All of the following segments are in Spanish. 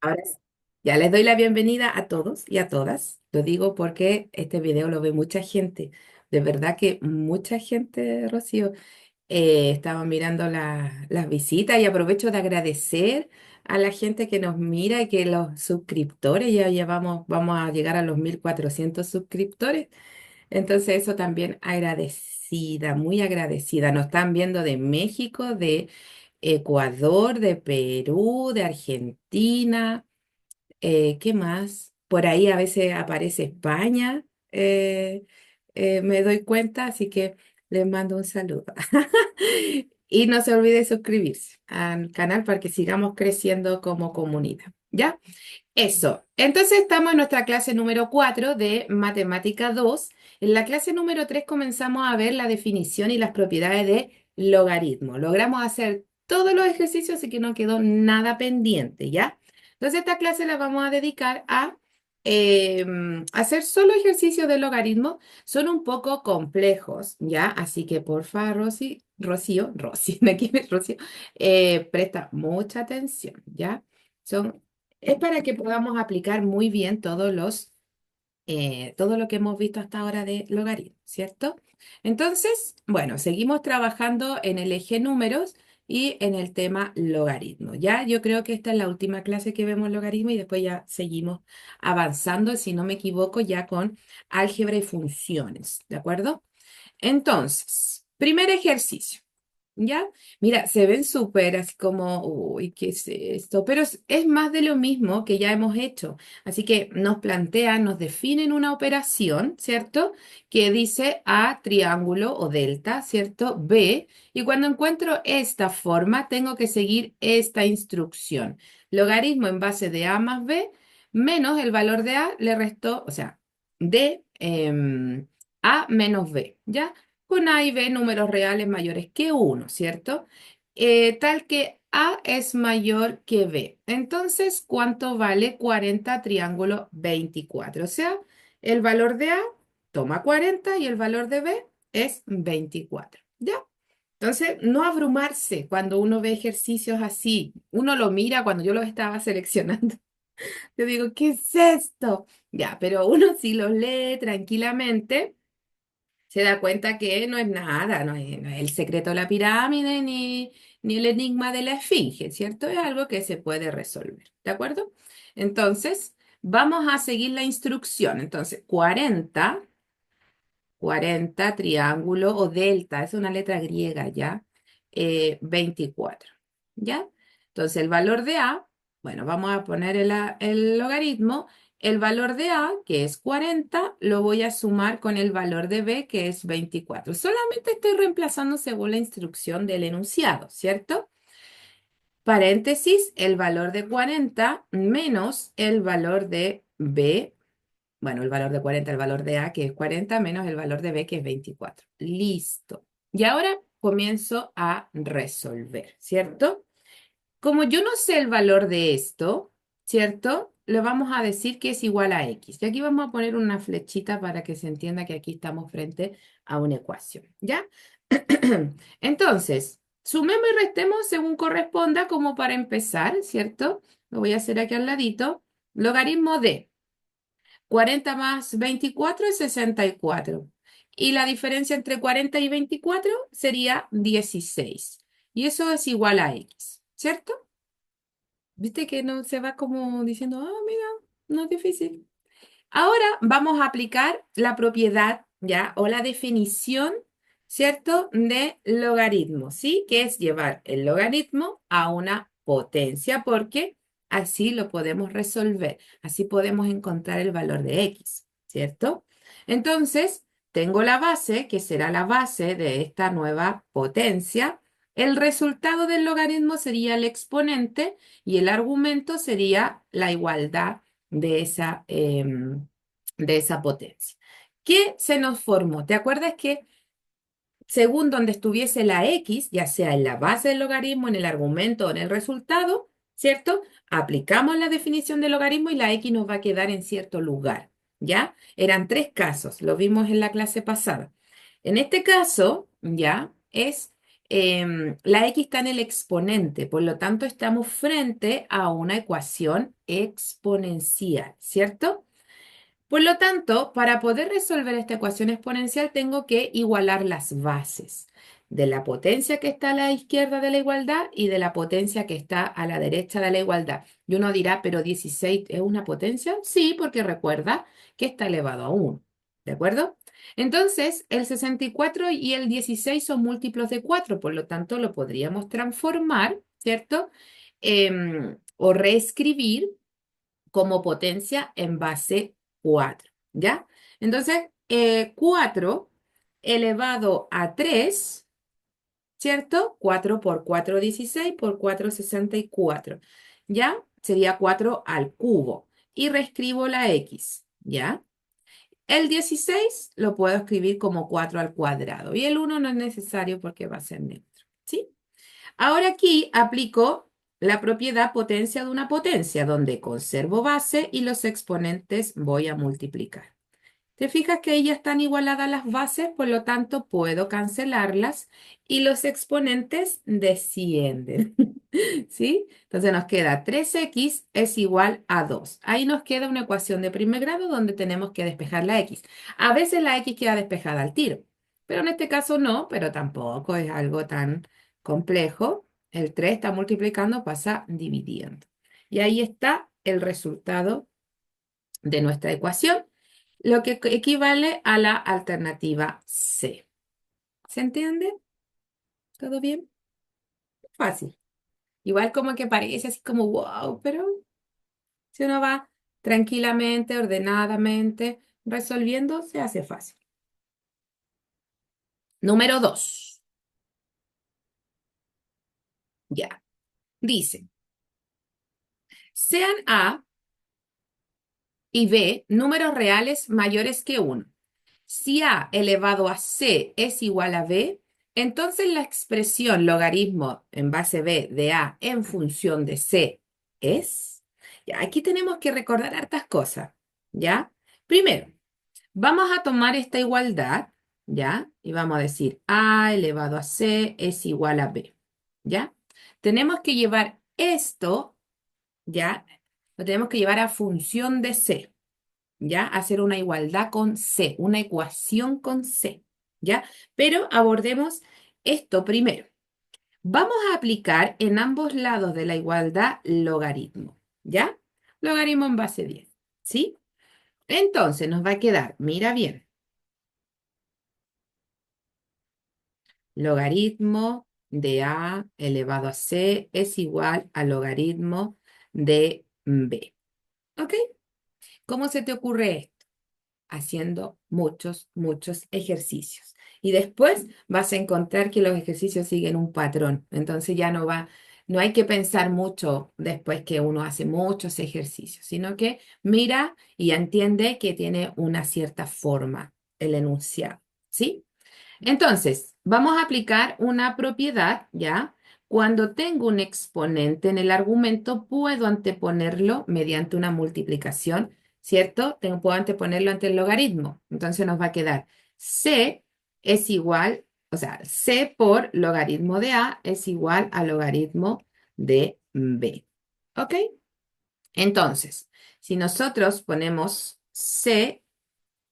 Ahora sí, ya les doy la bienvenida a todos y a todas. Lo digo porque este video lo ve mucha gente. De verdad que mucha gente, Rocío, estaba mirando las visitas y aprovecho de agradecer a la gente que nos mira y que los suscriptores, ya llevamos, vamos a llegar a los 1.400 suscriptores. Entonces eso también agradecida, muy agradecida. Nos están viendo de México, de Ecuador, de Perú, de Argentina. ¿Qué más? Por ahí a veces aparece España, me doy cuenta, así que les mando un saludo. Y no se olvide suscribirse al canal para que sigamos creciendo como comunidad. ¿Ya? Eso. Entonces estamos en nuestra clase número 4 de Matemática 2. En la clase número 3 comenzamos a ver la definición y las propiedades de logaritmo. Logramos hacer todos los ejercicios, así que no quedó nada pendiente, ¿ya? Entonces esta clase la vamos a dedicar a hacer solo ejercicios de logaritmo. Son un poco complejos, ¿ya? Así que porfa, Rocío, me quiere Rocío, presta mucha atención, ¿ya? Son es para que podamos aplicar muy bien todo lo que hemos visto hasta ahora de logaritmo, ¿cierto? Entonces, bueno, seguimos trabajando en el eje números y en el tema logaritmo. Ya, yo creo que esta es la última clase que vemos logaritmo y después ya seguimos avanzando, si no me equivoco, ya con álgebra y funciones, ¿de acuerdo? Entonces, primer ejercicio. ¿Ya? Mira, se ven súper así como, uy, ¿qué es esto? Pero es más de lo mismo que ya hemos hecho. Así que nos plantean, nos definen una operación, ¿cierto? Que dice A triángulo o delta, ¿cierto? B. Y cuando encuentro esta forma, tengo que seguir esta instrucción. Logaritmo en base de A más B menos el valor de A le restó, o sea, de A menos B, ¿ya? Con A y B números reales mayores que uno, ¿cierto? Tal que A es mayor que B. Entonces, ¿cuánto vale 40 triángulo 24? O sea, el valor de A toma 40 y el valor de B es 24. ¿Ya? Entonces, no abrumarse cuando uno ve ejercicios así. Uno lo mira cuando yo los estaba seleccionando. Yo digo, ¿qué es esto? Ya, pero uno sí los lee tranquilamente se da cuenta que no es nada, no es el secreto de la pirámide ni el enigma de la esfinge, ¿cierto? Es algo que se puede resolver, ¿de acuerdo? Entonces, vamos a seguir la instrucción. Entonces, 40 triángulo o delta, es una letra griega, ¿ya? 24, ¿ya? Entonces, el valor de A, bueno, vamos a poner el logaritmo. El valor de A, que es 40, lo voy a sumar con el valor de B, que es 24. Solamente estoy reemplazando según la instrucción del enunciado, ¿cierto? Paréntesis, el valor de 40 menos el valor de B, bueno, el valor de 40, el valor de A, que es 40, menos el valor de B, que es 24. Listo. Y ahora comienzo a resolver, ¿cierto? Como yo no sé el valor de esto, ¿cierto? Le vamos a decir que es igual a X. Y aquí vamos a poner una flechita para que se entienda que aquí estamos frente a una ecuación, ¿ya? Entonces, sumemos y restemos según corresponda, como para empezar, ¿cierto? Lo voy a hacer aquí al ladito. Logaritmo de 40 más 24 es 64. Y la diferencia entre 40 y 24 sería 16. Y eso es igual a X, ¿cierto? ¿Viste que no se va como diciendo, ah, mira, no es difícil? Ahora vamos a aplicar la propiedad, ¿ya? O la definición, ¿cierto? De logaritmo, ¿sí? Que es llevar el logaritmo a una potencia, porque así lo podemos resolver. Así podemos encontrar el valor de x, ¿cierto? Entonces, tengo la base, que será la base de esta nueva potencia. El resultado del logaritmo sería el exponente y el argumento sería la igualdad de esa potencia. ¿Qué se nos formó? ¿Te acuerdas que según donde estuviese la x, ya sea en la base del logaritmo, en el argumento o en el resultado, ¿cierto? Aplicamos la definición del logaritmo y la x nos va a quedar en cierto lugar, ¿ya? Eran tres casos, lo vimos en la clase pasada. En este caso, ya, es la x está en el exponente, por lo tanto estamos frente a una ecuación exponencial, ¿cierto? Por lo tanto, para poder resolver esta ecuación exponencial tengo que igualar las bases de la potencia que está a la izquierda de la igualdad y de la potencia que está a la derecha de la igualdad. Y uno dirá, ¿pero 16 es una potencia? Sí, porque recuerda que está elevado a 1. ¿De acuerdo? Entonces, el 64 y el 16 son múltiplos de 4, por lo tanto lo podríamos transformar, ¿cierto? O reescribir como potencia en base 4, ¿ya? Entonces, 4 elevado a 3, ¿cierto? 4 por 4, 16, por 4, 64, ¿ya? Sería 4 al cubo. Y reescribo la x, ¿ya? El 16 lo puedo escribir como 4 al cuadrado y el 1 no es necesario porque va a ser neutro, ¿sí? Ahora aquí aplico la propiedad potencia de una potencia, donde conservo base y los exponentes voy a multiplicar. ¿Te fijas que ahí ya están igualadas las bases? Por lo tanto, puedo cancelarlas y los exponentes descienden. ¿Sí? Entonces nos queda 3x es igual a 2. Ahí nos queda una ecuación de primer grado donde tenemos que despejar la x. A veces la x queda despejada al tiro, pero en este caso no, pero tampoco es algo tan complejo. El 3 está multiplicando, pasa dividiendo. Y ahí está el resultado de nuestra ecuación, lo que equivale a la alternativa C. ¿Se entiende? ¿Todo bien? Fácil. Igual como que parece así como wow, pero si uno va tranquilamente, ordenadamente, resolviendo, se hace fácil. Número 2. Ya. Dice, sean A y B números reales mayores que 1. Si A elevado a C es igual a B, entonces la expresión logaritmo en base B de A en función de C es... Ya, aquí tenemos que recordar hartas cosas, ¿ya? Primero, vamos a tomar esta igualdad, ¿ya? Y vamos a decir A elevado a C es igual a B, ¿ya? Tenemos que llevar esto, ¿ya? Lo tenemos que llevar a función de C. ¿Ya? Hacer una igualdad con C, una ecuación con C, ¿ya? Pero abordemos esto primero. Vamos a aplicar en ambos lados de la igualdad logaritmo, ¿ya? Logaritmo en base 10, ¿sí? Entonces nos va a quedar, mira bien, logaritmo de A elevado a C es igual a logaritmo de B, ¿ok? ¿Cómo se te ocurre esto? Haciendo muchos ejercicios. Y después vas a encontrar que los ejercicios siguen un patrón. Entonces ya no hay que pensar mucho después que uno hace muchos ejercicios, sino que mira y entiende que tiene una cierta forma el enunciado, ¿sí? Entonces, vamos a aplicar una propiedad, ¿ya? Cuando tengo un exponente en el argumento, puedo anteponerlo mediante una multiplicación, ¿cierto? Puedo anteponerlo ante el logaritmo. Entonces nos va a quedar C es igual, o sea, C por logaritmo de A es igual a logaritmo de B. ¿Ok? Entonces, si nosotros ponemos C,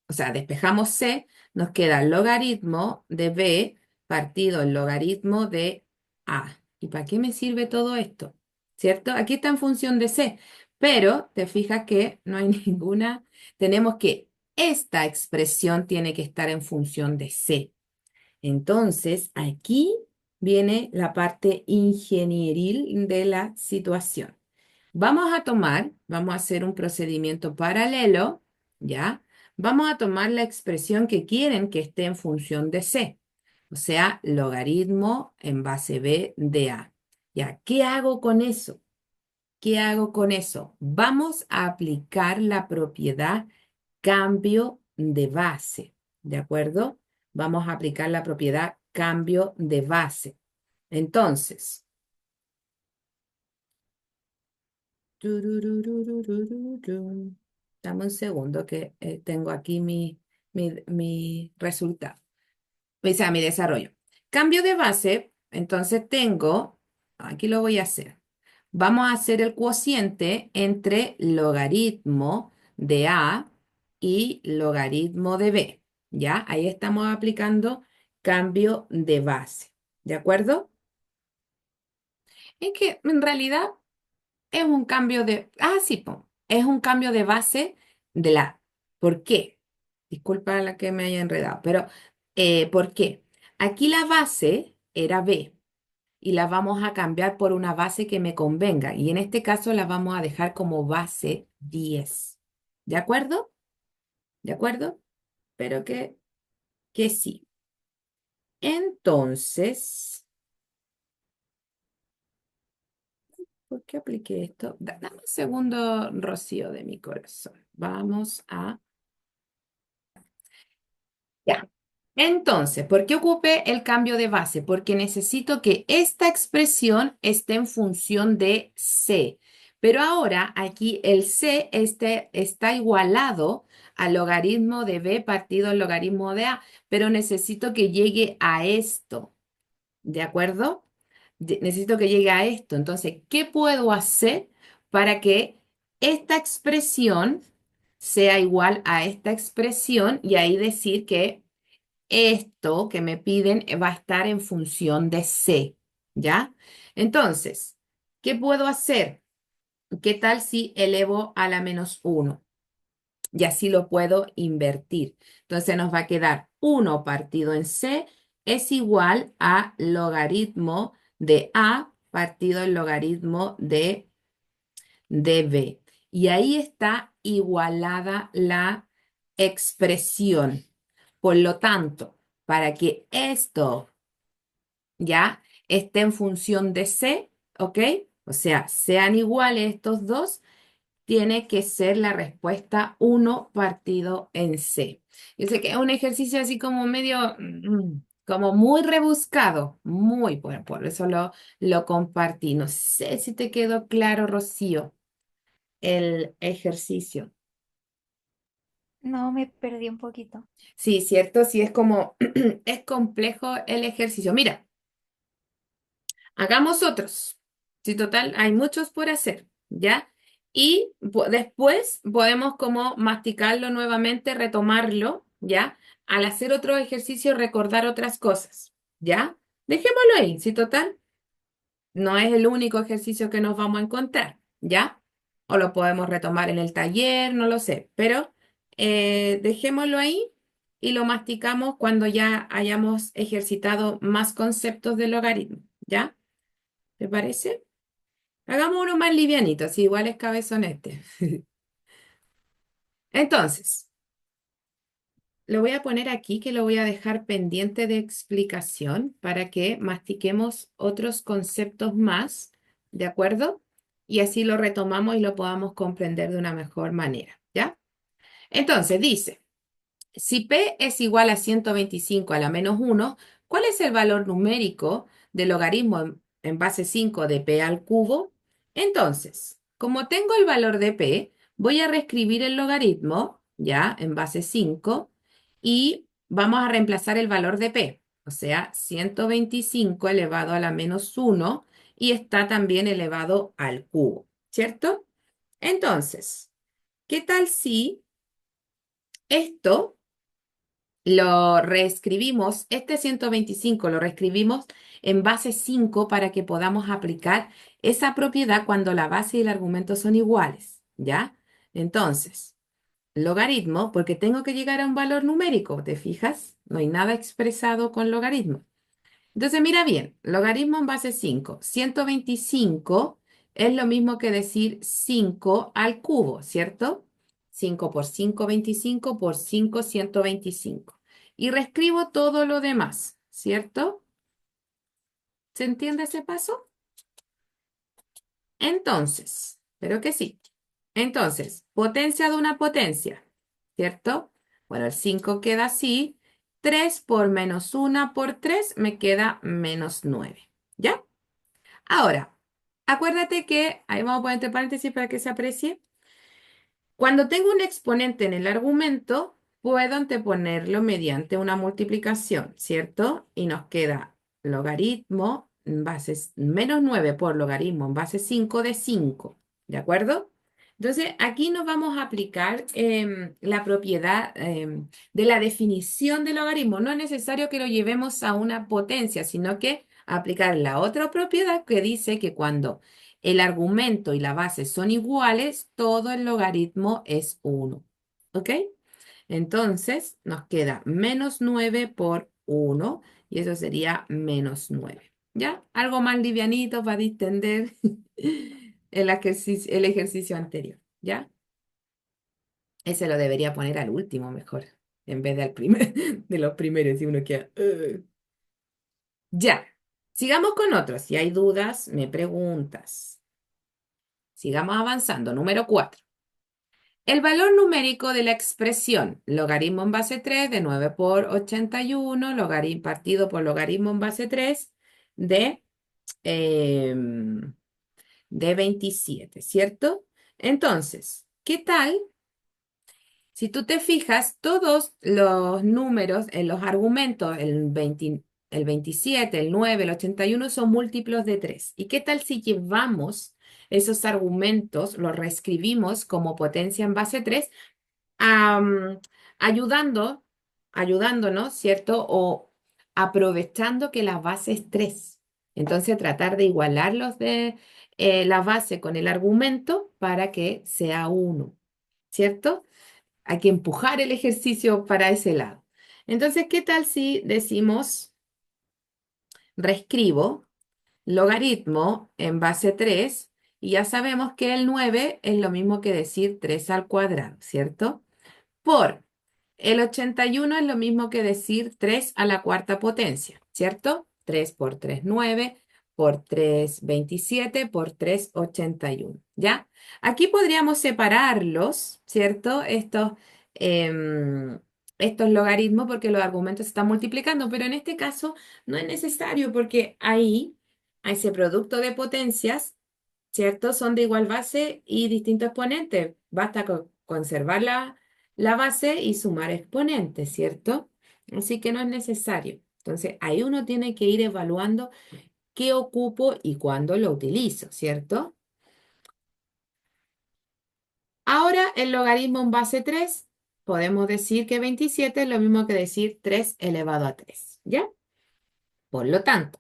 o sea, despejamos C, nos queda el logaritmo de B partido el logaritmo de A. ¿Y para qué me sirve todo esto? ¿Cierto? Aquí está en función de C, pero te fijas que no hay ninguna, tenemos que esta expresión tiene que estar en función de C. Entonces, aquí viene la parte ingenieril de la situación. Vamos a hacer un procedimiento paralelo, ¿ya? Vamos a tomar la expresión que quieren que esté en función de C, o sea, logaritmo en base B de A. ¿Ya? ¿Qué hago con eso? ¿Qué hago con eso? Vamos a aplicar la propiedad cambio de base, ¿de acuerdo? Vamos a aplicar la propiedad cambio de base. Entonces, tururururururu. Dame un segundo que tengo aquí mi resultado, o sea, mi desarrollo. Cambio de base Entonces tengo, aquí lo voy a hacer. Vamos a hacer el cociente entre logaritmo de A y logaritmo de B. ¿Ya? Ahí estamos aplicando cambio de base. ¿De acuerdo? Es que en realidad es un cambio de... Ah, sí, po, es un cambio de base de la... ¿Por qué? Disculpa la que me haya enredado, pero ¿por qué? Aquí la base era B y la vamos a cambiar por una base que me convenga. Y en este caso la vamos a dejar como base 10. ¿De acuerdo? ¿De acuerdo? Pero que sí. Entonces, ¿por qué apliqué esto? Dame un segundo, Rocío, de mi corazón. Vamos a... Ya. Entonces, ¿por qué ocupé el cambio de base? Porque necesito que esta expresión esté en función de C. Pero ahora aquí el C está igualado al logaritmo de B partido al logaritmo de A, pero necesito que llegue a esto, ¿de acuerdo? Necesito que llegue a esto. Entonces, ¿qué puedo hacer para que esta expresión sea igual a esta expresión y ahí decir que esto que me piden va a estar en función de C, ¿ya? Entonces, ¿qué puedo hacer? ¿Qué tal si elevo a la menos uno? Y así lo puedo invertir. Entonces nos va a quedar uno partido en C es igual a logaritmo de A partido el logaritmo de B. Y ahí está igualada la expresión. Por lo tanto, para que esto ya esté en función de C, ¿ok? O sea, sean iguales estos dos, tiene que ser la respuesta uno partido en C. Yo sé que es un ejercicio así como medio, como muy rebuscado, muy bueno, por eso lo compartí. No sé si te quedó claro, Rocío, el ejercicio. No, me perdí un poquito. Sí, cierto, sí es como, es complejo el ejercicio. Mira, hagamos otros. Sí, total, hay muchos por hacer, ¿ya? Y después podemos como masticarlo nuevamente, retomarlo, ¿ya? Al hacer otro ejercicio, recordar otras cosas, ¿ya? Dejémoslo ahí, sí, total. No es el único ejercicio que nos vamos a encontrar, ¿ya? O lo podemos retomar en el taller, no lo sé, pero dejémoslo ahí y lo masticamos cuando ya hayamos ejercitado más conceptos del logaritmo, ¿ya? ¿Te parece? Hagamos uno más livianito, así igual es cabezón este. Entonces, lo voy a poner aquí que lo voy a dejar pendiente de explicación para que mastiquemos otros conceptos más, ¿de acuerdo? Y así lo retomamos y lo podamos comprender de una mejor manera, ¿ya? Entonces, dice. Si P es igual a 125 a la menos uno, ¿cuál es el valor numérico del logaritmo en base 5 de P al cubo? Entonces, como tengo el valor de P, voy a reescribir el logaritmo, ya, en base 5, y vamos a reemplazar el valor de P, o sea, 125 elevado a la menos uno, y está también elevado al cubo, ¿cierto? Entonces, ¿qué tal si esto lo reescribimos, este 125 lo reescribimos en base 5 para que podamos aplicar esa propiedad cuando la base y el argumento son iguales, ¿ya? Entonces, logaritmo, porque tengo que llegar a un valor numérico, ¿te fijas? No hay nada expresado con logaritmo. Entonces, mira bien, logaritmo en base 5. 125 es lo mismo que decir 5 al cubo, ¿cierto? 5 por 5, 25 por 5, 125. Y reescribo todo lo demás, ¿cierto? ¿Se entiende ese paso? Entonces, pero que sí. Entonces, potencia de una potencia, ¿cierto? Bueno, el 5 queda así. 3 por menos 1 por 3 me queda menos 9. ¿Ya? Ahora, acuérdate que, ahí vamos a poner entre paréntesis para que se aprecie, cuando tengo un exponente en el argumento, puedo anteponerlo mediante una multiplicación, ¿cierto? Y nos queda logaritmo en base menos 9 por logaritmo en base 5 de 5. ¿De acuerdo? Entonces, aquí nos vamos a aplicar la propiedad de la definición de logaritmo. No es necesario que lo llevemos a una potencia, sino que aplicar la otra propiedad que dice que cuando el argumento y la base son iguales, todo el logaritmo es 1. ¿Ok? Entonces, nos queda menos 9 por 1 y eso sería menos 9. ¿Ya? Algo más livianito para distender el ejercicio anterior. ¿Ya? Ese lo debería poner al último mejor, en vez de al primer, de los primeros, si uno queda. Ya. Sigamos con otros. Si hay dudas, me preguntas. Sigamos avanzando. Número 4. El valor numérico de la expresión logaritmo en base 3 de 9 por 81, logaritmo partido por logaritmo en base 3 de, em, de 27, ¿cierto? Entonces, ¿qué tal si tú te fijas, todos los números en los argumentos, el 27, el 9, el 81 son múltiplos de 3? ¿Y qué tal si llevamos esos argumentos, los reescribimos como potencia en base 3, am, ayudando, ayudándonos, ¿cierto? O aprovechando que la base es 3. Entonces, tratar de igualar los de la base con el argumento para que sea 1, ¿cierto? Hay que empujar el ejercicio para ese lado. Entonces, ¿qué tal si decimos, reescribo logaritmo en base 3 y ya sabemos que el 9 es lo mismo que decir 3 al cuadrado, ¿cierto? Por el 81 es lo mismo que decir 3 a la cuarta potencia, ¿cierto? 3 por 3, 9, por 3, 27, por 3, 81, ¿ya? Aquí podríamos separarlos, ¿cierto? Em, estos logaritmos porque los argumentos se están multiplicando, pero en este caso no es necesario porque ahí, a ese producto de potencias, ¿cierto? Son de igual base y distinto exponente. Basta con conservar la base y sumar exponentes, ¿cierto? Así que no es necesario. Entonces, ahí uno tiene que ir evaluando qué ocupo y cuándo lo utilizo, ¿cierto? Ahora, el logaritmo en base 3, podemos decir que 27 es lo mismo que decir 3 elevado a 3, ¿ya? Por lo tanto,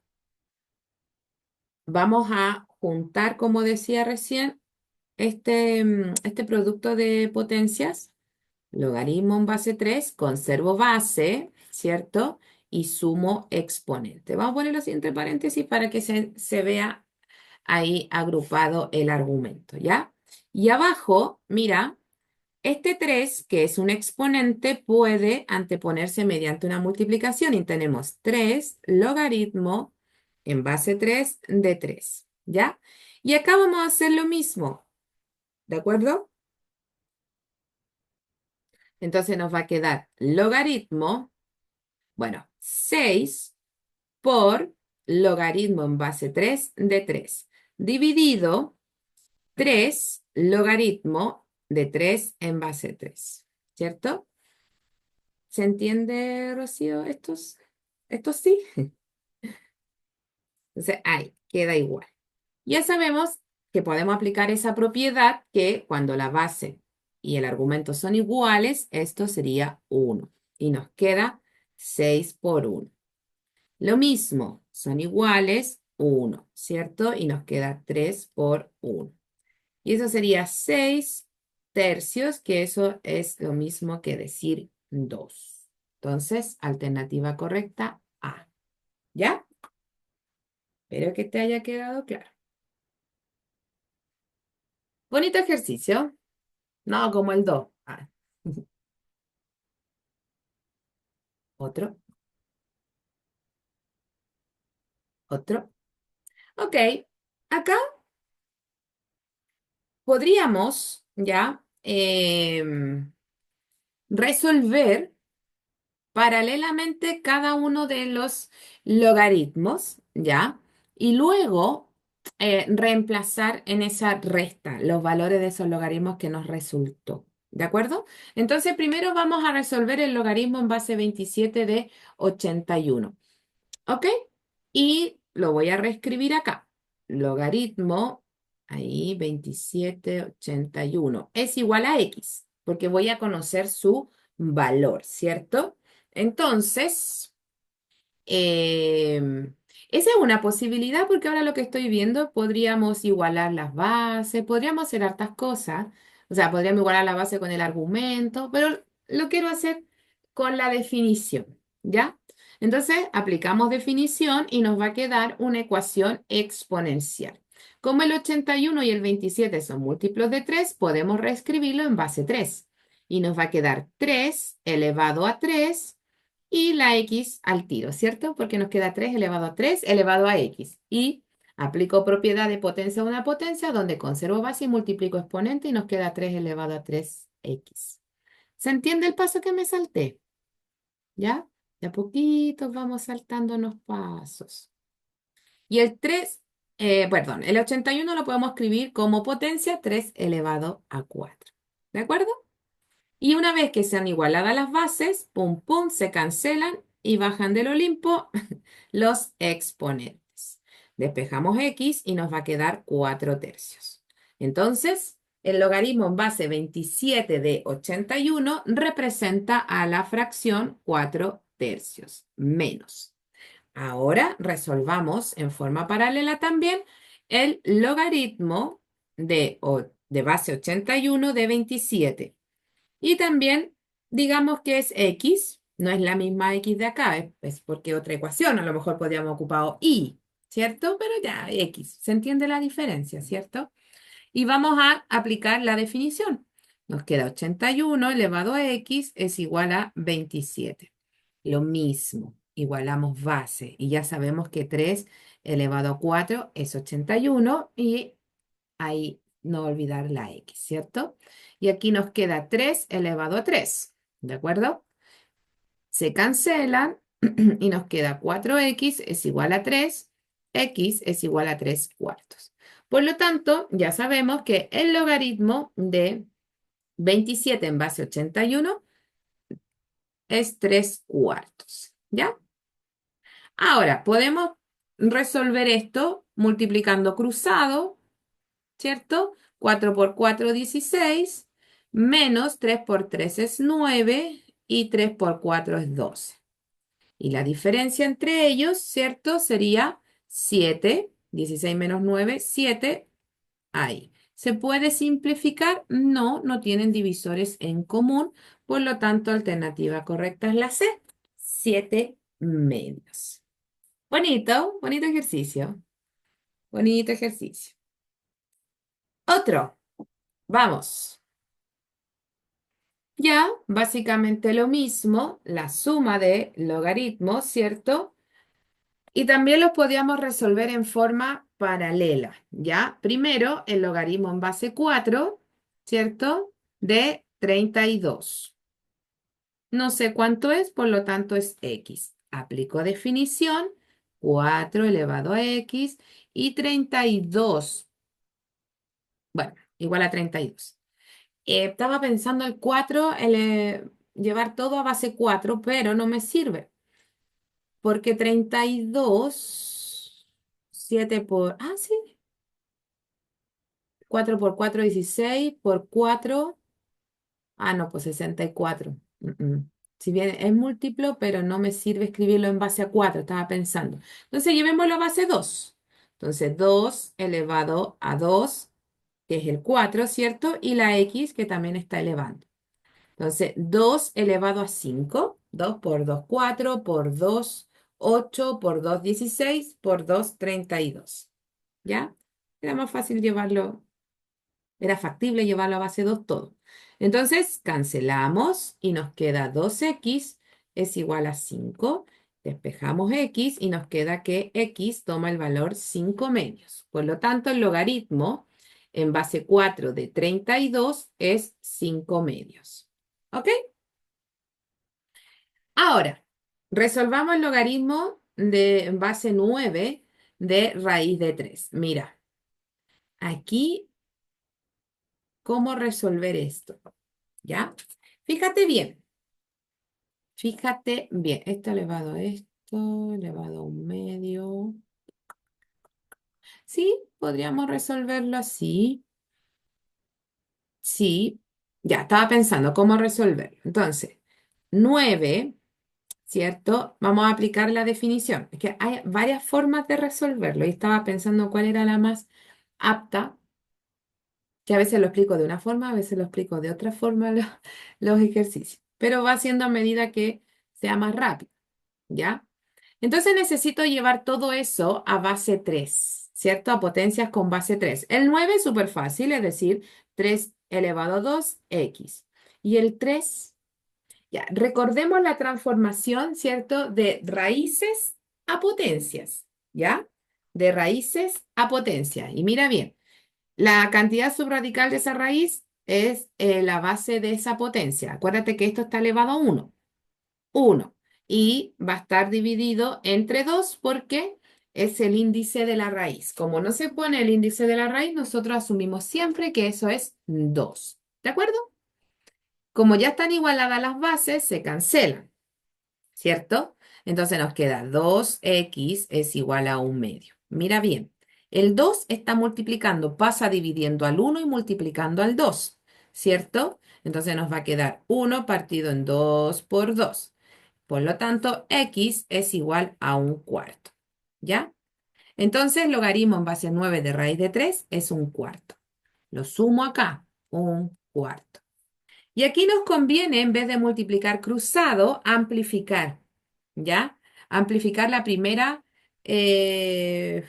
vamos a juntar, como decía recién, este producto de potencias. Logaritmo en base 3, conservo base, ¿cierto? Y sumo exponente. Vamos a ponerlo así entre paréntesis para que se vea ahí agrupado el argumento, ¿ya? Y abajo, mira, este 3, que es un exponente, puede anteponerse mediante una multiplicación y tenemos 3 logaritmo en base 3 de 3, ¿ya? Y acá vamos a hacer lo mismo, ¿de acuerdo? Entonces nos va a quedar logaritmo, bueno, 6 por logaritmo en base 3 de 3, dividido 3 logaritmo de 3 en base 3, ¿cierto? ¿Se entiende, Rocío? Estos sí. Entonces, ahí queda igual. Ya sabemos que podemos aplicar esa propiedad que cuando la base y el argumento son iguales, esto sería 1. Y nos queda 6 por 1. Lo mismo, son iguales, 1, ¿cierto? Y nos queda 3 por 1. Y eso sería 6 tercios, que eso es lo mismo que decir 2. Entonces, alternativa correcta, A. ¿Ya? Espero que te haya quedado claro. Bonito ejercicio. No, como el 2. Ah, otro, otro. Ok, acá podríamos ya resolver paralelamente cada uno de los logaritmos, ¿ya? Y luego reemplazar en esa resta los valores de esos logaritmos que nos resultó, ¿de acuerdo? Entonces, primero vamos a resolver el logaritmo en base 27 de 81, ¿ok? Y lo voy a reescribir acá. Logaritmo, ahí 27,81 es igual a x, porque voy a conocer su valor, ¿cierto? Entonces, esa es una posibilidad porque ahora lo que estoy viendo, podríamos igualar las bases, podríamos hacer hartas cosas. O sea, podríamos igualar la base con el argumento, pero lo quiero hacer con la definición, ¿ya? Entonces, aplicamos definición y nos va a quedar una ecuación exponencial. Como el 81 y el 27 son múltiplos de 3, podemos reescribirlo en base 3. Y nos va a quedar 3 elevado a 3 y la x al tiro, ¿cierto? Porque nos queda 3 elevado a 3 elevado a x. Y aplico propiedad de potencia a una potencia donde conservo base y multiplico exponente y nos queda 3 elevado a 3x. ¿Se entiende el paso que me salté? ¿Ya? De a poquito vamos saltando los pasos. Y el 3, perdón, el 81 lo podemos escribir como potencia 3 elevado a 4. ¿De acuerdo? Y una vez que sean igualadas las bases, pum, pum, se cancelan y bajan del Olimpo los exponentes. Despejamos x y nos va a quedar 4 tercios. Entonces, el logaritmo en base 27 de 81 representa a la fracción 4 tercios menos. Ahora resolvamos en forma paralela también el logaritmo de base 81 de 27. Y también digamos que es x, no es la misma x de acá, es porque otra ecuación, a lo mejor podríamos ocupar y, ¿cierto? Pero ya, x, se entiende la diferencia, ¿cierto? Y vamos a aplicar la definición. Nos queda 81 elevado a x es igual a 27. Lo mismo, igualamos base y ya sabemos que 3 elevado a 4 es 81 y ahí no olvidar la x, ¿cierto? Y aquí nos queda 3 elevado a 3, ¿de acuerdo? Se cancelan y nos queda 4x es igual a 3, x es igual a 3 cuartos. Por lo tanto, ya sabemos que el logaritmo de 27 en base 81 es 3 cuartos, ¿ya? Ahora, podemos resolver esto multiplicando cruzado, ¿cierto? 4 por 4, 16, menos 3 por 3 es 9 y 3 por 4 es 12. Y la diferencia entre ellos, ¿cierto? Sería 7, 16 menos 9, 7, ahí. ¿Se puede simplificar? No, no tienen divisores en común, por lo tanto, alternativa correcta es la C, 7 medios. Bonito, bonito ejercicio, bonito ejercicio. Otro, vamos. Ya, básicamente lo mismo, la suma de logaritmos, ¿cierto? Y también los podíamos resolver en forma paralela, ¿ya? Primero, el logaritmo en base 4, ¿cierto? De 32. No sé cuánto es, por lo tanto es x. Aplico definición, 4 elevado a x y 32. Bueno, igual a 32. Estaba pensando el 4, llevar todo a base 4, pero no me sirve. Porque 32, 7 por... Ah, sí. 4 por 4, 16 por 4. Ah, no, pues 64. Si bien es múltiplo, pero no me sirve escribirlo en base a 4, estaba pensando. Entonces llevémoslo a base 2. Entonces 2 elevado a 2, que es el 4, ¿cierto? Y la x que también está elevando. Entonces, 2 elevado a 5, 2 por 2, 4, por 2, 8, por 2, 16, por 2, 32. ¿Ya? Era más fácil llevarlo, era factible llevarlo a base 2 todo. Entonces, cancelamos y nos queda 2x es igual a 5. Despejamos x y nos queda que x toma el valor 5 medios. Por lo tanto, el logaritmo en base 4 de 32 es 5 medios. ¿Ok? Ahora, resolvamos el logaritmo de base 9 de raíz de 3. Mira, aquí, ¿cómo resolver esto? ¿Ya? Fíjate bien, fíjate bien. Esto elevado a esto. cuarto elevado a un medio. Sí, podríamos resolverlo así. Sí, ya estaba pensando cómo resolverlo. Entonces, 9, ¿cierto? Vamos a aplicar la definición. Es que hay varias formas de resolverlo y estaba pensando cuál era la más apta, que a veces lo explico de una forma, a veces lo explico de otra forma los ejercicios, pero va siendo a medida que sea más rápido, ¿ya? Entonces necesito llevar todo eso a base 3, ¿cierto? A potencias con base 3. El 9 es súper fácil, es decir, 3 elevado a 2, x. Y el 3, ya, recordemos la transformación, ¿cierto? De raíces a potencias, ¿ya? De raíces a potencias. Y mira bien, la cantidad subradical de esa raíz es la base de esa potencia. Acuérdate que esto está elevado a 1. 1 y va a estar dividido entre 2 porque es el índice de la raíz. Como no se pone el índice de la raíz, nosotros asumimos siempre que eso es 2. ¿De acuerdo? Como ya están igualadas las bases, se cancelan, ¿cierto? Entonces nos queda 2x es igual a un medio. Mira bien, el 2 está multiplicando, pasa dividiendo al 1 y multiplicando al 2, ¿cierto? Entonces nos va a quedar 1 partido en 2 por 2. Por lo tanto, x es igual a un cuarto. ¿Ya? Entonces, logaritmo en base a 9 de raíz de 3 es un cuarto. Lo sumo acá, un cuarto. Y aquí nos conviene, en vez de multiplicar cruzado, amplificar. ¿Ya? Amplificar eh,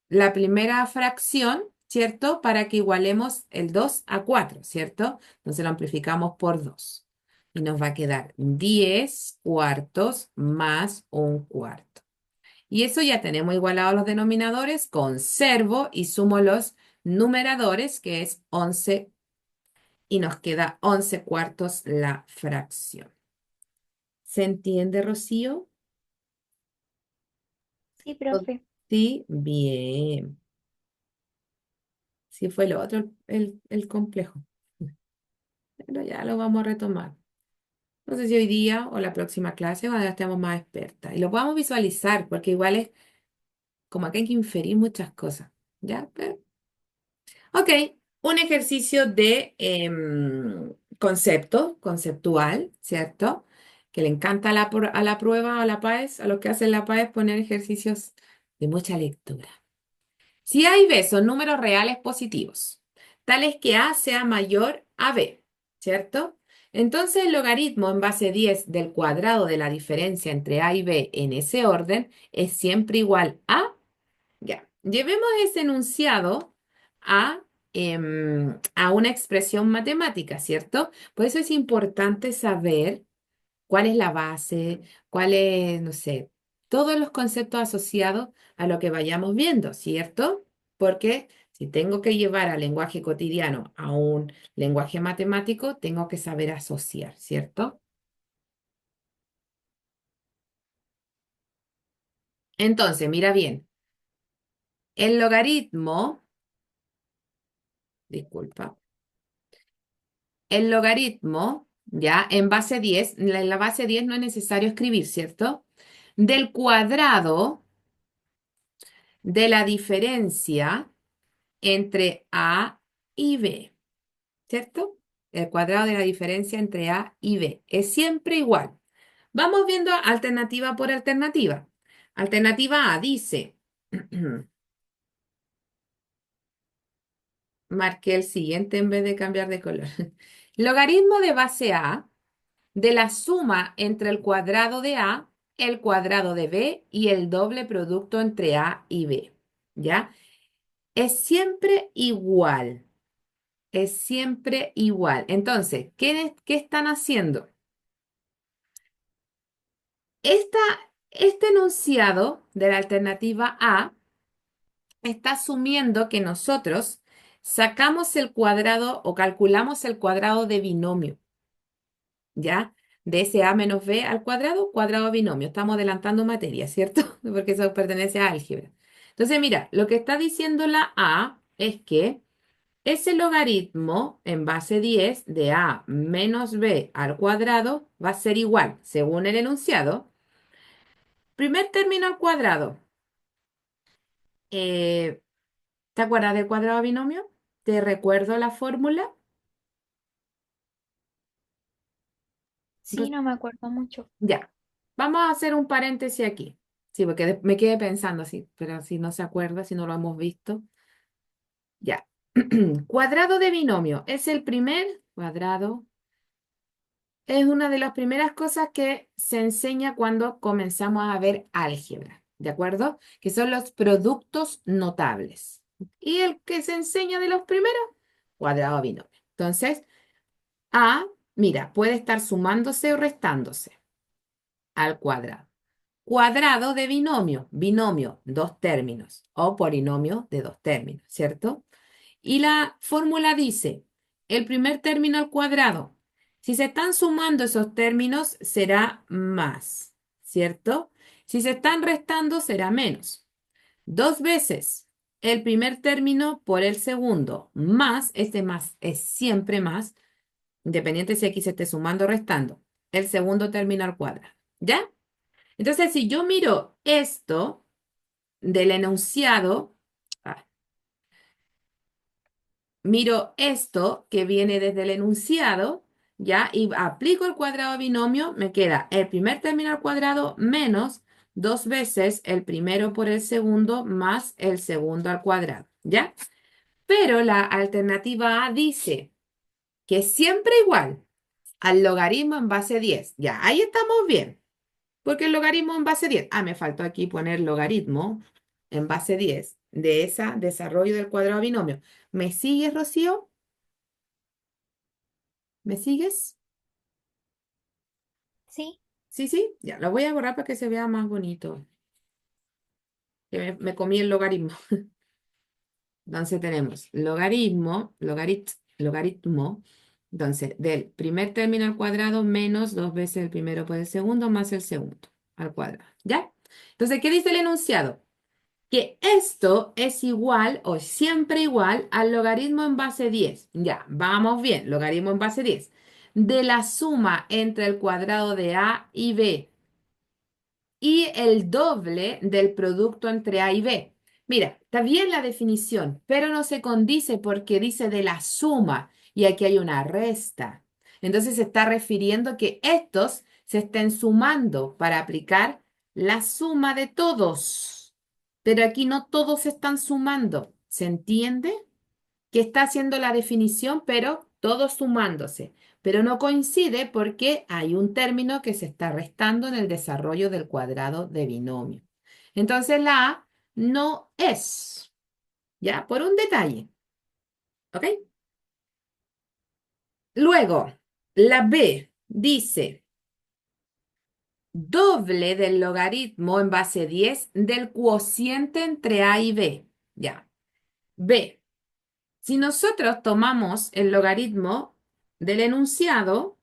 la primera fracción, ¿cierto? Para que igualemos el 2 a 4, ¿cierto? Entonces lo amplificamos por 2. Y nos va a quedar 10 cuartos más un cuarto. Y eso ya tenemos igualados los denominadores, conservo y sumo los numeradores, que es 11, y nos queda 11 cuartos la fracción. ¿Se entiende, Rocío? Sí, profe. Sí, bien. Sí, fue lo otro, el complejo. Pero ya lo vamos a retomar. No sé si hoy día o la próxima clase cuando ya estemos más expertas. Y lo podamos visualizar, porque igual es como que hay que inferir muchas cosas. ¿Ya? Ok, un ejercicio de concepto, conceptual, ¿cierto? Que le encanta a la prueba, a la PAES, a los que hacen la PAES, poner ejercicios de mucha lectura. Si A y B son números reales positivos, tales que A sea mayor a B, ¿cierto? Entonces el logaritmo en base 10 del cuadrado de la diferencia entre A y B en ese orden es siempre igual a, ya, llevemos ese enunciado a, a una expresión matemática, ¿cierto? Por eso es importante saber cuál es la base, cuál es, no sé, todos los conceptos asociados a lo que vayamos viendo, ¿cierto? Porque si tengo que llevar al lenguaje cotidiano a un lenguaje matemático, tengo que saber asociar, ¿cierto? Entonces, mira bien, el logaritmo, disculpa, el logaritmo, ya, en base 10, en la base 10 no es necesario escribir, ¿cierto? Del cuadrado de la diferencia entre A y B, ¿cierto? El cuadrado de la diferencia entre A y B es siempre igual. Vamos viendo alternativa por alternativa. Alternativa A dice, marqué el siguiente en vez de cambiar de color. Logaritmo de base A de la suma entre el cuadrado de A, el cuadrado de B y el doble producto entre A y B. ¿Ya? Es siempre igual. Es siempre igual. Entonces, ¿qué están haciendo? Esta, este enunciado de la alternativa A está asumiendo que nosotros sacamos el cuadrado o calculamos el cuadrado de binomio, ¿ya? De ese A menos B al cuadrado, cuadrado binomio. Estamos adelantando materia, ¿cierto? Porque eso pertenece a álgebra. Entonces, mira, lo que está diciendo la A es que ese logaritmo en base 10 de a menos b al cuadrado va a ser igual, según el enunciado, Primer término al cuadrado. Eh, ¿Te acuerdas del cuadrado binomio? ¿Te recuerdo la fórmula? Sí, Pues, no me acuerdo mucho. ya. Vamos a hacer un paréntesis aquí. Sí, porque me quedé pensando así, pero si no se acuerda, si no lo hemos visto. Ya. Cuadrado de binomio es el primer cuadrado. Es una de las primeras cosas que se enseña cuando comenzamos a ver álgebra, ¿de acuerdo? Que son los productos notables. Y el que se enseña de los primeros, cuadrado binomio. Entonces, A, mira, puede estar sumándose o restándose al cuadrado. Cuadrado de binomio, binomio, dos términos, o polinomio de dos términos, ¿cierto? Y la fórmula dice, el primer término al cuadrado. Si se están sumando esos términos, será más, ¿cierto? Si se están restando, será menos. Dos veces el primer término por el segundo, más, este más es siempre más, independiente si aquí se esté sumando o restando, el segundo término al cuadrado, ¿ya? Entonces, si yo miro esto del enunciado, ah, miro esto que viene desde el enunciado, ¿ya? Y aplico el cuadrado binomio, me queda el primer término al cuadrado menos dos veces el primero por el segundo más el segundo al cuadrado, ¿ya? Pero la alternativa A dice que es siempre igual al logaritmo en base 10. Ya, ahí estamos bien, porque el logaritmo en base 10. Ah, me faltó aquí poner logaritmo en base 10 de ese desarrollo del cuadrado binomio. ¿Me sigues, Rocío? ¿Me sigues? Sí, Sí, sí, ya, lo voy a borrar para que se vea más bonito. Que me comí el logaritmo. Entonces tenemos logaritmo, logaritmo. Entonces, del primer término al cuadrado menos dos veces el primero por el segundo más el segundo al cuadrado. ¿Ya? Entonces, ¿qué dice el enunciado? Que esto es igual o siempre igual al logaritmo en base 10. Ya, vamos bien, logaritmo en base 10. De la suma entre el cuadrado de A y B y el doble del producto entre A y B. Mira, está bien la definición, pero no se condice porque dice de la suma y aquí hay una resta. Entonces se está refiriendo que estos se estén sumando para aplicar la suma de todos. Pero aquí no todos se están sumando. ¿Se entiende? Que está haciendo la definición, pero todos sumándose. Pero no coincide porque hay un término que se está restando en el desarrollo del cuadrado de binomio. Entonces la A no es, ¿ya? Por un detalle, ¿ok? Luego, la B dice doble del logaritmo en base 10 del cociente entre A y B, ¿ya? B. Si nosotros tomamos el logaritmo del enunciado,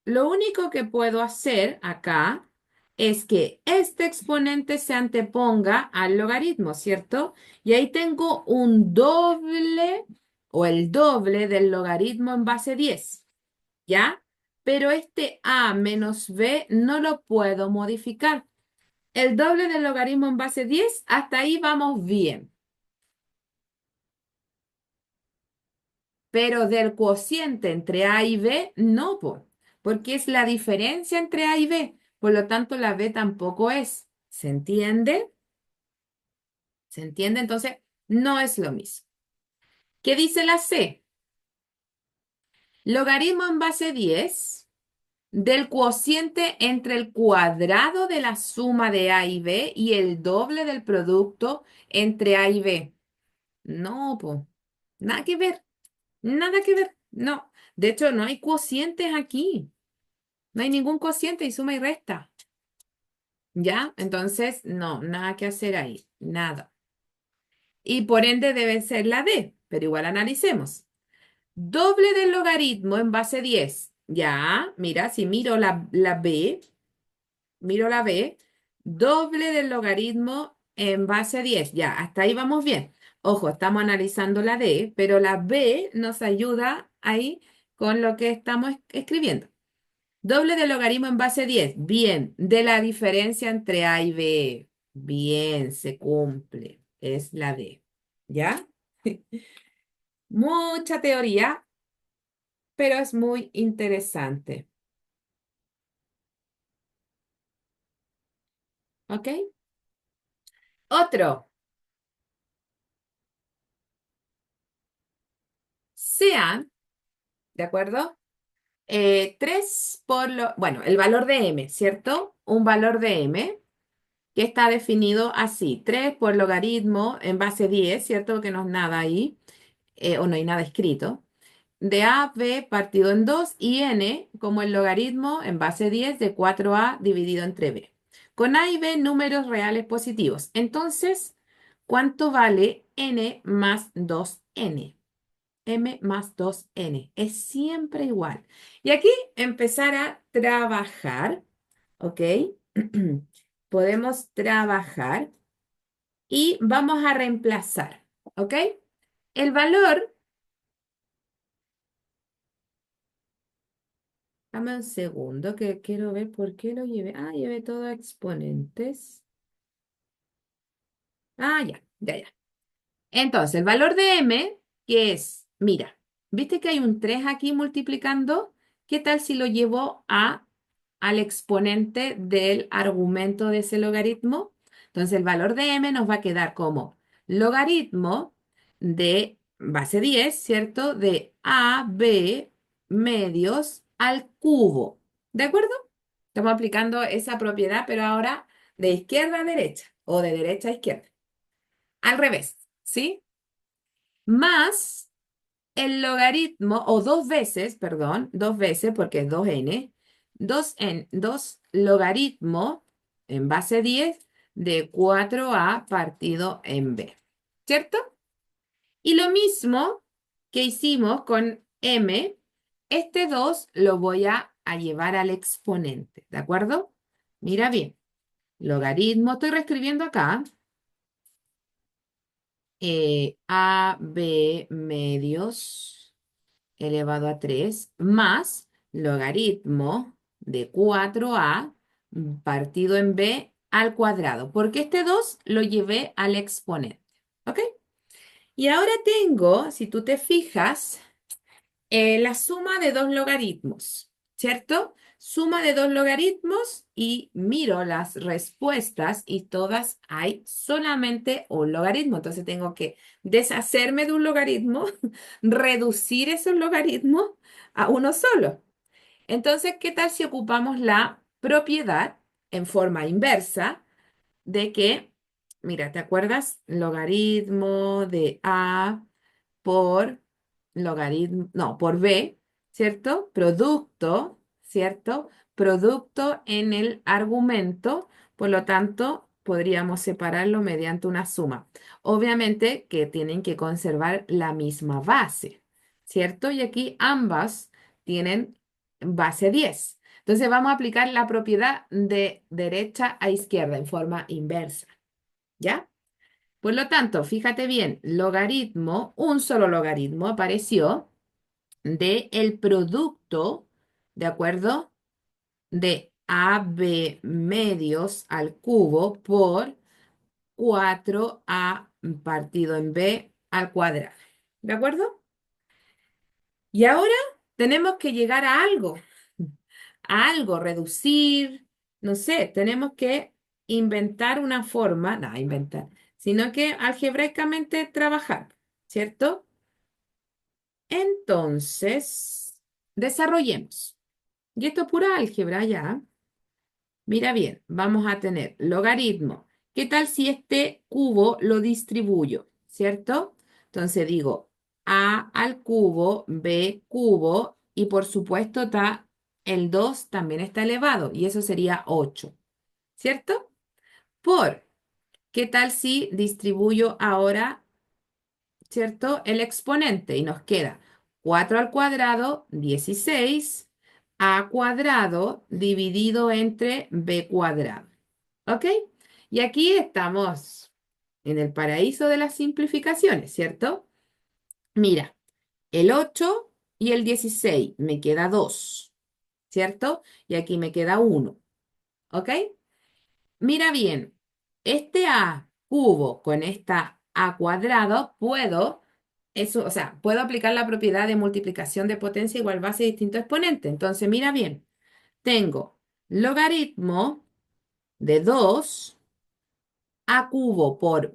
lo único que puedo hacer acá es que este exponente se anteponga al logaritmo, ¿cierto? Y ahí tengo un doble o el doble del logaritmo en base 10, ¿ya? Pero este a menos b no lo puedo modificar. El doble del logaritmo en base 10, hasta ahí vamos bien. Pero del cociente entre A y B, no, porque es la diferencia entre A y B. Por lo tanto, la B tampoco es. ¿Se entiende? ¿Se entiende? Entonces, no es lo mismo. ¿Qué dice la C? Logaritmo en base 10 del cociente entre el cuadrado de la suma de A y B y el doble del producto entre A y B. No, pues, nada que ver, nada que ver. No, de hecho, no hay cocientes aquí. No hay ningún cociente y suma y resta. ¿Ya? Entonces, no, nada que hacer ahí, nada. Y por ende debe ser la D, pero igual analicemos. Doble del logaritmo en base 10. Ya, mira, si miro la B, miro la B, doble del logaritmo en base 10. Ya, hasta ahí vamos bien. Ojo, estamos analizando la D, pero la B nos ayuda ahí con lo que estamos escribiendo. Doble de logaritmo en base 10. Bien. De la diferencia entre A y B. Bien, se cumple. Es la D. ¿Ya? Mucha teoría, pero es muy interesante. ¿Ok? Otro. Sean, ¿de acuerdo? 3 por lo, bueno, el valor de m, ¿cierto? Un valor de m que está definido así, 3 por logaritmo en base 10, ¿cierto? Que no es nada ahí, o no hay nada escrito, de a, b partido en 2 y n como el logaritmo en base 10 de 4a dividido entre b. Con a y b números reales positivos. Entonces, ¿cuánto vale n más 2n? M más 2n. Es siempre igual. Y aquí empezar a trabajar, ¿ok? Podemos trabajar y vamos a reemplazar, ¿ok? El valor, dame un segundo que quiero ver por qué lo llevé. Ah, llevé todo a exponentes. Ah, ya, ya, ya. Entonces, el valor de m, que es, mira, ¿viste que hay un 3 aquí multiplicando? ¿Qué tal si lo llevo al exponente del argumento de ese logaritmo? Entonces, el valor de m nos va a quedar como logaritmo de base 10, ¿cierto? De ab medios al cubo. ¿De acuerdo? Estamos aplicando esa propiedad, pero ahora de izquierda a derecha o de derecha a izquierda. Al revés, ¿sí? Más el logaritmo, o dos veces, perdón, dos veces porque es 2n, 2 logaritmo en base 10 de 4a partido en b, ¿cierto? Y lo mismo que hicimos con m, este 2 lo voy a llevar al exponente, ¿de acuerdo? Mira bien, logaritmo, estoy reescribiendo acá, ab medios elevado a 3 más logaritmo de 4a partido en b al cuadrado, porque este 2 lo llevé al exponente. ¿Ok? Y ahora tengo, si tú te fijas, la suma de dos logaritmos, ¿cierto? Suma de dos logaritmos y miro las respuestas y todas hay solamente un logaritmo. Entonces tengo que deshacerme de un logaritmo, reducir esos logaritmos a uno solo. Entonces, ¿qué tal si ocupamos la propiedad en forma inversa de que, mira, ¿te acuerdas? Logaritmo de A por logaritmo, no, por b, ¿cierto? Producto, ¿cierto? Producto en el argumento, por lo tanto, podríamos separarlo mediante una suma. Obviamente que tienen que conservar la misma base, ¿cierto? Y aquí ambas tienen base 10. Entonces vamos a aplicar la propiedad de derecha a izquierda en forma inversa, ¿ya? Por lo tanto, fíjate bien, logaritmo, un solo logaritmo apareció de el producto, ¿de acuerdo? De AB medios al cubo por 4a partido en b al cuadrado. ¿De acuerdo? Y ahora tenemos que llegar a algo, reducir, no sé, tenemos que inventar una forma, no, inventar, sino que algebraicamente trabajar, ¿cierto? Entonces, desarrollemos. Y esto es pura álgebra ya. Mira bien, vamos a tener logaritmo. ¿Qué tal si este cubo lo distribuyo? ¿Cierto? Entonces digo a al cubo, b cubo, y por supuesto está el 2 también está elevado, y eso sería 8. ¿Cierto? Por, ¿qué tal si distribuyo ahora, ¿cierto? El exponente y nos queda 4 al cuadrado, 16, a cuadrado dividido entre b cuadrado. ¿Ok? Y aquí estamos en el paraíso de las simplificaciones, ¿cierto? Mira, el 8 y el 16 me queda 2, ¿cierto? Y aquí me queda 1, ¿ok? Mira bien, este a cubo con esta a cuadrado, o sea, puedo aplicar la propiedad de multiplicación de potencia igual base distinto exponente. Entonces, mira bien, tengo logaritmo de 2 a cubo por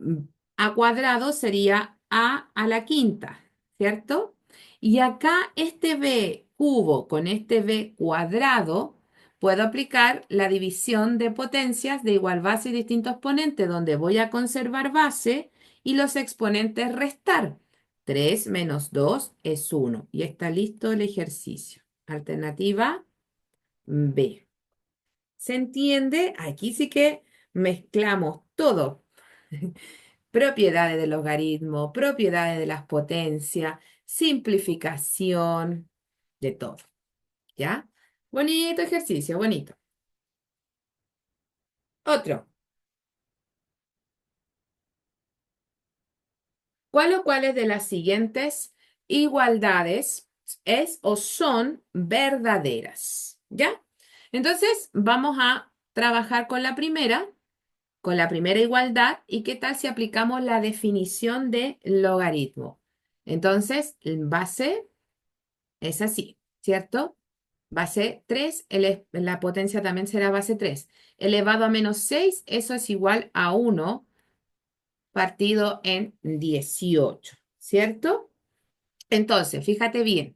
a cuadrado sería a la quinta, ¿cierto? Y acá este b cubo con este b cuadrado, puedo aplicar la división de potencias de igual base y distinto exponente, donde voy a conservar base y los exponentes restar. 3 menos 2 es 1. Y está listo el ejercicio. Alternativa B. ¿Se entiende? Aquí sí que mezclamos todo. Propiedades del logaritmo, propiedades de las potencias, simplificación, de todo, ¿ya? Bonito ejercicio, bonito. Otro. ¿Cuál o cuáles de las siguientes igualdades es o son verdaderas? ¿Ya? Entonces, vamos a trabajar con la primera igualdad, y qué tal si aplicamos la definición de logaritmo. Entonces, base es así, ¿cierto? Base 3, la potencia también será base 3. Elevado a menos 6, eso es igual a 1 partido en 18, ¿cierto? Entonces, fíjate bien,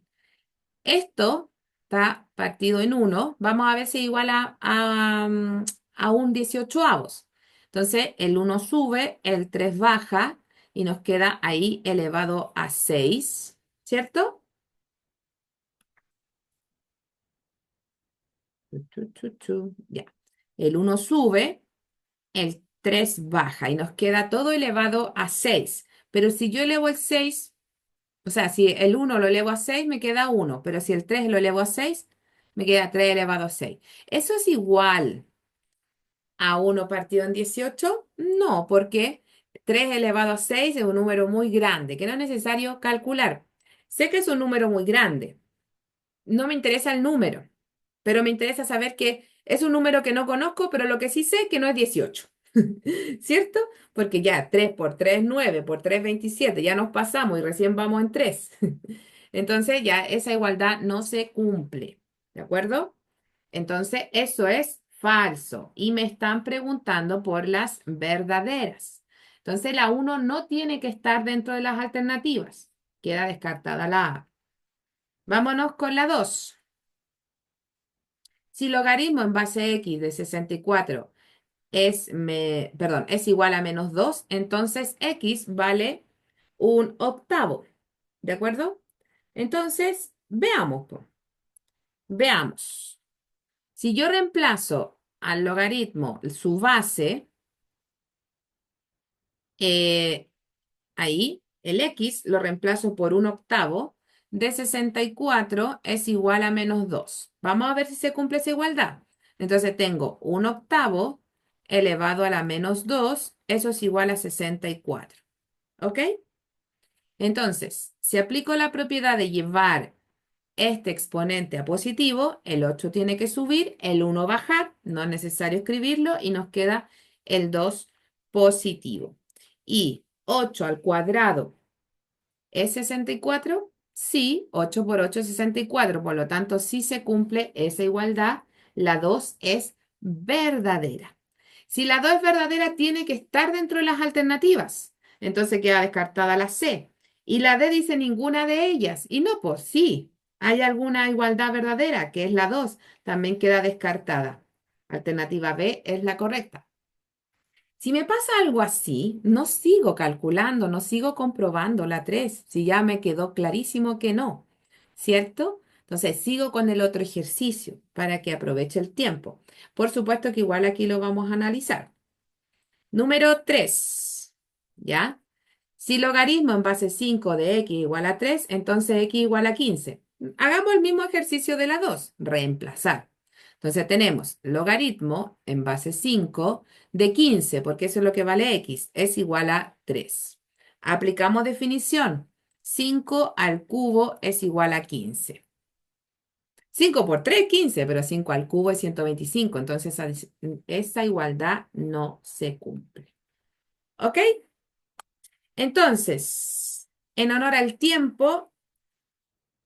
esto está partido en 1. Vamos a ver si es igual a un 18avos. Entonces, el 1 sube, el 3 baja y nos queda ahí elevado a 6, ¿cierto? Ya. El 1 sube, el 3 baja y nos queda todo elevado a 6. Pero si yo elevo el 6, o sea, si el 1 lo elevo a 6, me queda 1. Pero si el 3 lo elevo a 6, me queda 3 elevado a 6. ¿Eso es igual a 1 partido en 18? No, porque 3 elevado a 6 es un número muy grande, que no es necesario calcular. Sé que es un número muy grande. No me interesa el número, pero me interesa saber que es un número que no conozco, pero lo que sí sé es que no es 18. ¿Cierto? Porque ya 3 por 3 9 por 3 27, ya nos pasamos y recién vamos en 3. Entonces ya esa igualdad no se cumple. ¿De acuerdo? Entonces eso es falso y me están preguntando por las verdaderas. Entonces la uno no tiene que estar dentro de las alternativas. Queda descartada la A. Vámonos con la 2. Si logaritmo en base x de 64 es igual a menos 2, entonces x vale un octavo. ¿De acuerdo? Entonces, veamos, po. Veamos. Si yo reemplazo al logaritmo su base, eh, ahí el x lo reemplazo por un octavo de 64 es igual a menos 2. Vamos a ver si se cumple esa igualdad. Entonces tengo un octavo elevado a la menos 2, eso es igual a 64. ¿Ok? Entonces, si aplico la propiedad de llevar este exponente a positivo, el 8 tiene que subir, el 1 bajar, no es necesario escribirlo y nos queda el 2 positivo. Y 8 al cuadrado ¿es 64? Sí, 8 por 8 es 64, por lo tanto sí se cumple esa igualdad. La 2 es verdadera. Si la 2 es verdadera, tiene que estar dentro de las alternativas. Entonces queda descartada la C. Y la D dice ninguna de ellas. Y no, pues sí, hay alguna igualdad verdadera, que es la 2. También queda descartada. Alternativa B es la correcta. Si me pasa algo así, no sigo calculando, no sigo comprobando la 3, si ya me quedó clarísimo que no, ¿cierto? Entonces sigo con el otro ejercicio para que aproveche el tiempo. Por supuesto que igual aquí lo vamos a analizar. Número 3, ¿ya? Si logaritmo en base 5 de x igual a 3, entonces x igual a 15. Hagamos el mismo ejercicio de la 2, reemplazar. Entonces tenemos logaritmo en base 5 de 15, porque eso es lo que vale x, es igual a 3. Aplicamos definición. 5 al cubo es igual a 15. 5 por 3 15, pero 5 al cubo es 125. Entonces esa igualdad no se cumple. ¿Ok? Entonces, en honor al tiempo.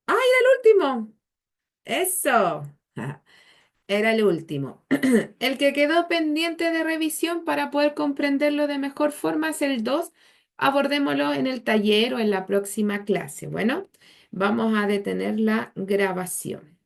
¡Ay, era el último! Eso. Era el último. El que quedó pendiente de revisión para poder comprenderlo de mejor forma es el 2. Abordémoslo en el taller o en la próxima clase. Bueno, vamos a detener la grabación.